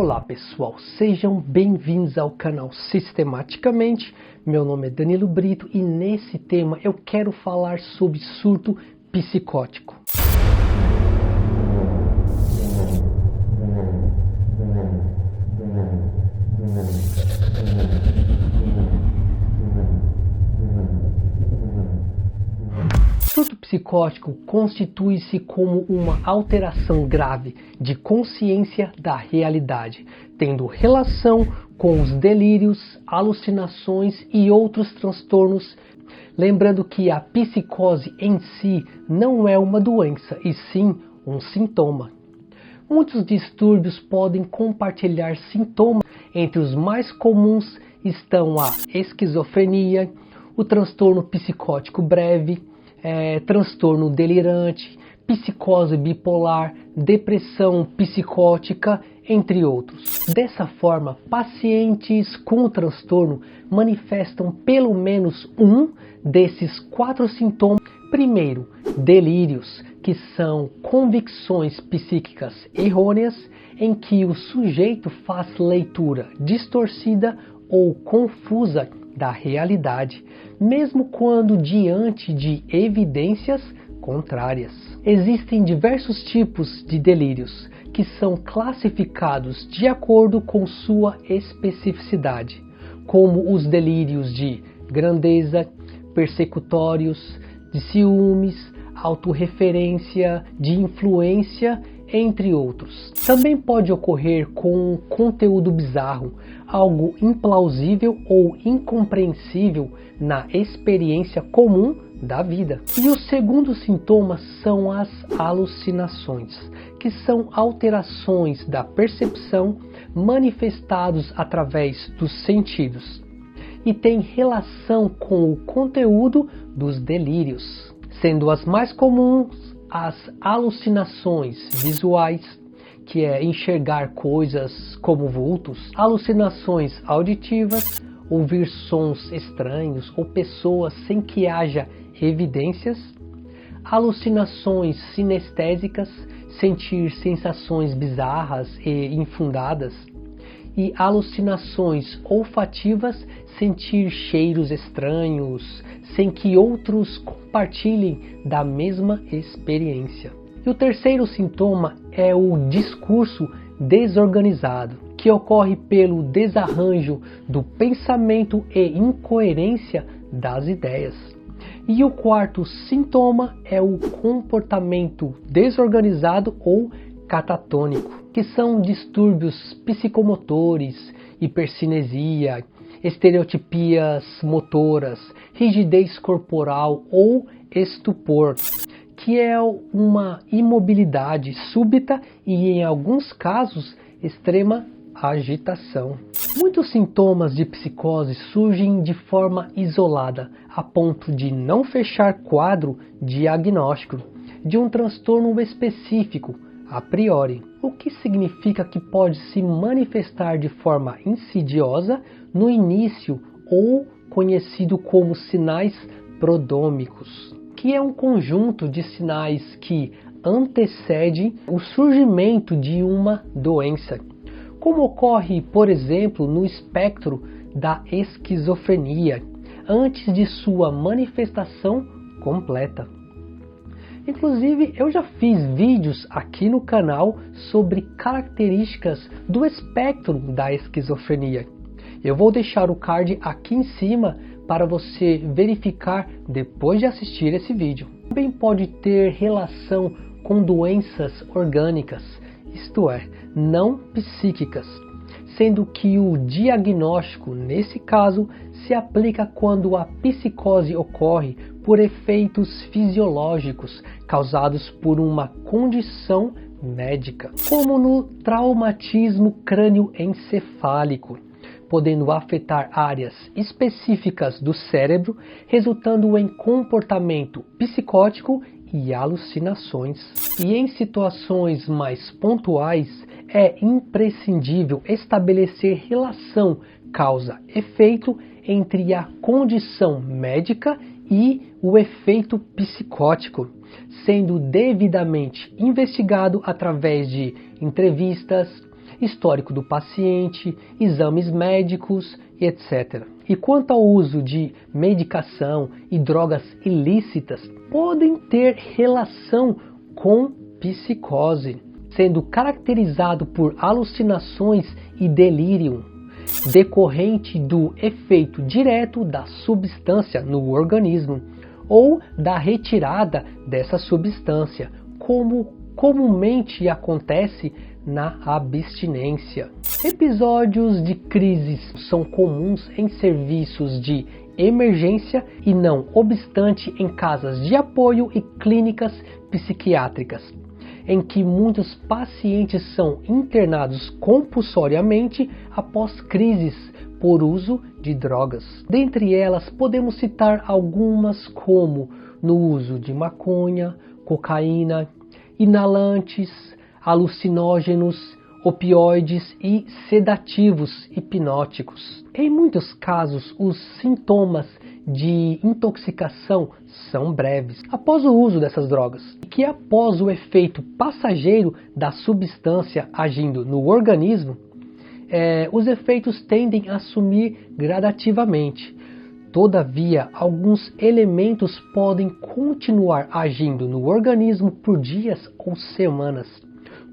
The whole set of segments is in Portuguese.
Olá pessoal, sejam bem-vindos ao canal Sistematicamente. Meu nome é Danilo Brito e nesse tema eu quero falar sobre surto psicótico. Surto psicótico constitui-se como uma alteração grave de consciência da realidade, tendo relação com os delírios, alucinações e outros transtornos. Lembrando que a psicose em si não é uma doença, e sim um sintoma. Muitos distúrbios podem compartilhar sintomas. Entre os mais comuns estão a esquizofrenia, o transtorno psicótico breve, transtorno delirante, psicose bipolar, depressão psicótica, entre outros. Dessa forma, pacientes com o transtorno manifestam pelo menos um desses 4 sintomas. Primeiro, delírios, que são convicções psíquicas errôneas em que o sujeito faz leitura distorcida ou confusa da realidade, mesmo quando diante de evidências contrárias. Existem diversos tipos de delírios que são classificados de acordo com sua especificidade, como os delírios de grandeza, persecutórios, de ciúmes, autorreferência, de influência, entre outros. Também pode ocorrer com conteúdo bizarro, algo implausível ou incompreensível na experiência comum da vida. E o segundo sintoma são as alucinações, que são alterações da percepção manifestados através dos sentidos e tem relação com o conteúdo dos delírios, sendo as mais comuns as alucinações visuais, que é enxergar coisas como vultos, alucinações auditivas, ouvir sons estranhos ou pessoas sem que haja evidências, alucinações sinestésicas, sentir sensações bizarras e infundadas, e alucinações olfativas, sentir cheiros estranhos, sem que outros compartilhem da mesma experiência. E o terceiro sintoma é o discurso desorganizado, que ocorre pelo desarranjo do pensamento e incoerência das ideias. E o quarto sintoma é o comportamento desorganizado ou catatônico, que são distúrbios psicomotores, hipercinesia, estereotipias motoras, rigidez corporal ou estupor, que é uma imobilidade súbita e, em alguns casos, extrema agitação. Muitos sintomas de psicose surgem de forma isolada, a ponto de não fechar quadro diagnóstico de um transtorno específico a priori, o que significa que pode se manifestar de forma insidiosa no início ou conhecido como sinais prodrômicos, que é um conjunto de sinais que antecedem o surgimento de uma doença, como ocorre, por exemplo, no espectro da esquizofrenia, antes de sua manifestação completa. Inclusive, eu já fiz vídeos aqui no canal sobre características do espectro da esquizofrenia. Eu vou deixar o card aqui em cima para você verificar depois de assistir esse vídeo. Também pode ter relação com doenças orgânicas, isto é, não psíquicas, sendo que o diagnóstico, nesse caso, se aplica quando a psicose ocorre por efeitos fisiológicos causados por uma condição médica, como no traumatismo crânioencefálico, podendo afetar áreas específicas do cérebro, resultando em comportamento psicótico e alucinações. E em situações mais pontuais, é imprescindível estabelecer relação causa-efeito entre a condição médica e o efeito psicótico, sendo devidamente investigado através de entrevistas, histórico do paciente, exames médicos e etc. E quanto ao uso de medicação e drogas ilícitas, podem ter relação com psicose, sendo caracterizado por alucinações e delírio, decorrente do efeito direto da substância no organismo ou da retirada dessa substância, como comumente acontece na abstinência. Episódios de crises são comuns em serviços de emergência e não obstante em casas de apoio e clínicas psiquiátricas, em que muitos pacientes são internados compulsoriamente após crises por uso de drogas. Dentre elas, podemos citar algumas como no uso de maconha, cocaína, inalantes, alucinógenos, opioides e sedativos hipnóticos. Em muitos casos, os sintomas de intoxicação são breves após o uso dessas drogas, que após o efeito passageiro da substância agindo no organismo, os efeitos tendem a sumir gradativamente. Todavia, alguns elementos podem continuar agindo no organismo por dias ou semanas,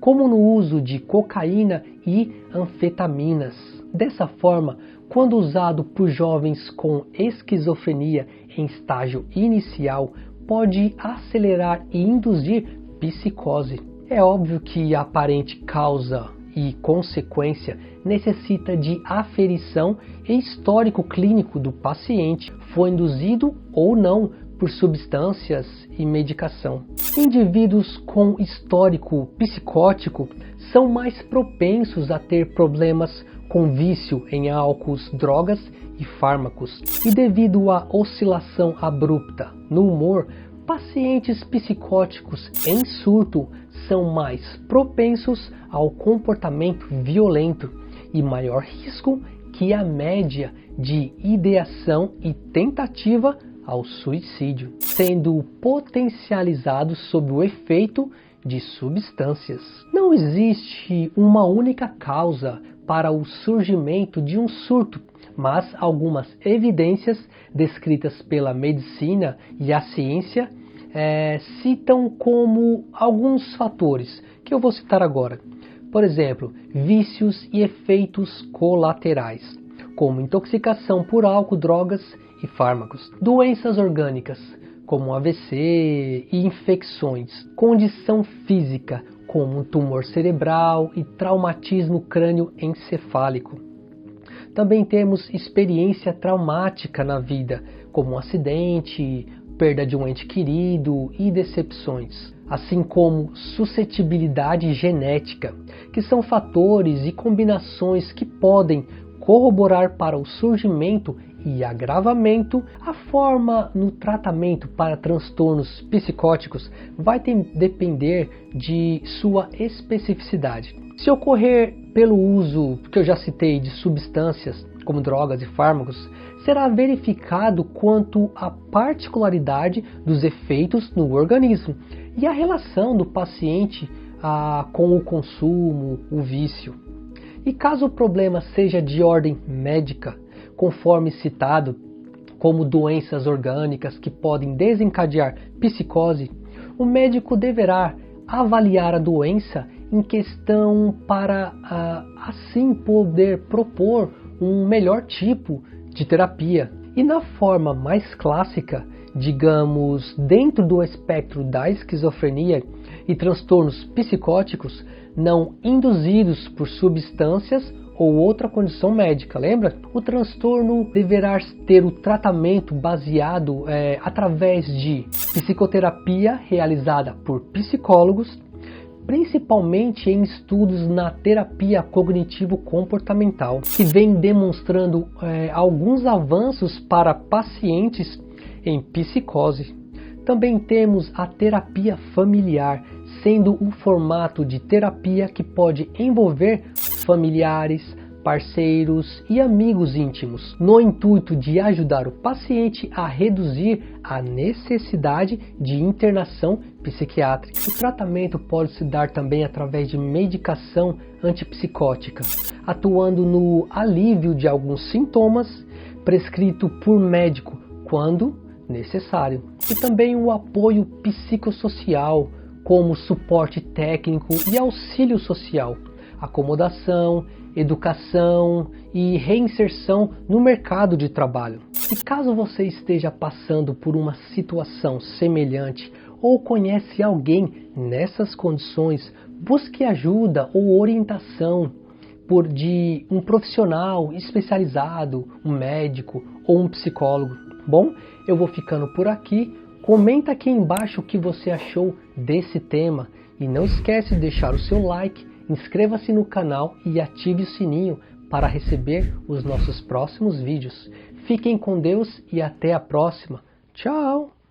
como no uso de cocaína e anfetaminas. Dessa forma, quando usado por jovens com esquizofrenia em estágio inicial, pode acelerar e induzir psicose. É óbvio que a aparente causa e consequência necessita de aferição e histórico clínico do paciente, foi induzido ou não por substâncias e medicação. Indivíduos com histórico psicótico são mais propensos a ter problemas com vício em álcools, drogas e fármacos. E devido à oscilação abrupta no humor, pacientes psicóticos em surto são mais propensos ao comportamento violento e maior risco que a média de ideação e tentativa ao suicídio, sendo potencializados sob o efeito de substâncias. Não existe uma única causa para o surgimento de um surto, mas algumas evidências descritas pela medicina e a ciência citam como alguns fatores que eu vou citar agora. Por exemplo, vícios e efeitos colaterais, como intoxicação por álcool, drogas e fármacos, doenças orgânicas, como AVC e infecções, condição física, como tumor cerebral e traumatismo crânioencefálico. Também temos experiência traumática na vida, como um acidente, perda de um ente querido e decepções, assim como suscetibilidade genética, que são fatores e combinações que podem corroborar para o surgimento e agravamento. A forma no tratamento para transtornos psicóticos vai depender de sua especificidade. Se ocorrer pelo uso, que eu já citei, de substâncias como drogas e fármacos, será verificado quanto à particularidade dos efeitos no organismo e a relação do paciente com o consumo, o vício. E caso o problema seja de ordem médica, conforme citado, como doenças orgânicas que podem desencadear psicose, o médico deverá avaliar a doença em questão para assim poder propor um melhor tipo de terapia. E na forma mais clássica, digamos, dentro do espectro da esquizofrenia e transtornos psicóticos não induzidos por substâncias ou outra condição médica, lembra? O transtorno deverá ter o tratamento baseado através de psicoterapia realizada por psicólogos, principalmente em estudos na terapia cognitivo-comportamental, que vem demonstrando alguns avanços para pacientes em psicose. Também temos a terapia familiar, sendo um formato de terapia que pode envolver familiares, parceiros e amigos íntimos, no intuito de ajudar o paciente a reduzir a necessidade de internação psiquiátrica. O tratamento pode se dar também através de medicação antipsicótica, atuando no alívio de alguns sintomas, prescrito por médico quando necessário. E também o apoio psicossocial, como suporte técnico e auxílio social, acomodação, educação e reinserção no mercado de trabalho. E caso você esteja passando por uma situação semelhante ou conhece alguém nessas condições, busque ajuda ou orientação de um profissional especializado, um médico ou um psicólogo. Bom, eu vou ficando por aqui. Comenta aqui embaixo o que você achou desse tema e não esquece de deixar o seu like, inscreva-se no canal e ative o sininho para receber os nossos próximos vídeos. Fiquem com Deus e até a próxima. Tchau!